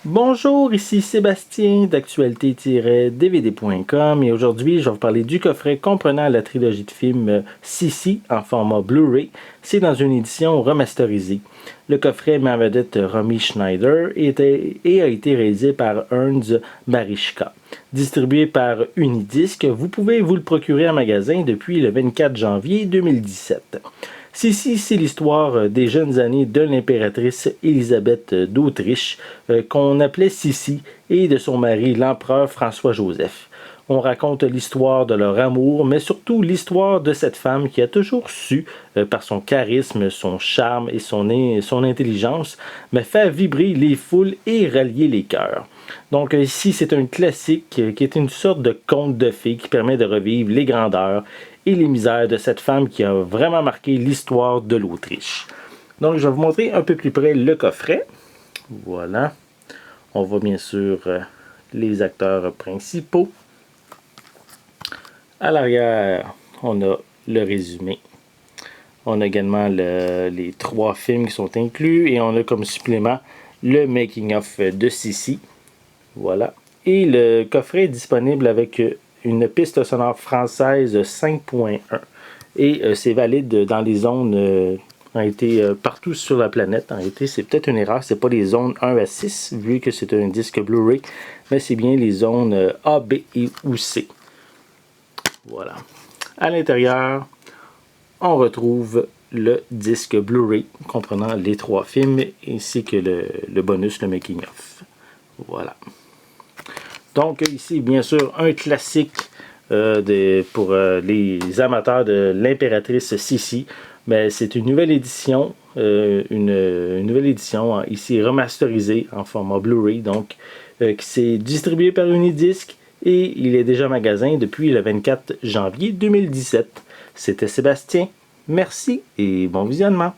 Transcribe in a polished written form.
Bonjour, ici Sébastien d'actualité-dvd.com et aujourd'hui je vais vous parler du coffret comprenant la trilogie de films Sissi en format Blu-ray. C'est dans une édition remasterisée. Le coffret met en vedette Romy Schneider et a été réalisé par Ernst Marischka. Distribué par Unidisc, vous pouvez vous le procurer en magasin depuis le 24 janvier 2017. Sissi, c'est l'histoire des jeunes années de l'impératrice Élisabeth d'Autriche, qu'on appelait Sissi, et de son mari, l'empereur François-Joseph. On raconte l'histoire de leur amour, mais surtout l'histoire de cette femme qui a toujours su, par son charisme, son charme et son intelligence, mais faire vibrer les foules et rallier les cœurs. Donc ici, c'est un classique qui est une sorte de conte de fées qui permet de revivre les grandeurs et les misères de cette femme qui a vraiment marqué l'histoire de l'Autriche. Donc je vais vous montrer un peu plus près le coffret. Voilà. On voit bien sûr les acteurs principaux. À l'arrière, on a le résumé. On a également les 3 films qui sont inclus et on a comme supplément le making-of de Sissi. Voilà. Et le coffret est disponible avec une piste sonore française 5.1. Et c'est valide dans les zones ont été partout sur la planète. En réalité, c'est peut-être une erreur. C'est pas les zones 1 à 6, vu que c'est un disque Blu-ray, mais c'est bien les zones A, B et ou C. Voilà. À l'intérieur, on retrouve le disque Blu-ray comprenant les 3 films ainsi que le bonus, le making-of. Voilà. Donc ici, bien sûr, un classique pour les amateurs de l'impératrice Sissi. Mais c'est une nouvelle édition, une nouvelle édition ici remasterisée en format Blu-ray, donc qui s'est distribué par Unidisc et il est déjà en magasin depuis le 24 janvier 2017. C'était Sébastien, merci et bon visionnement.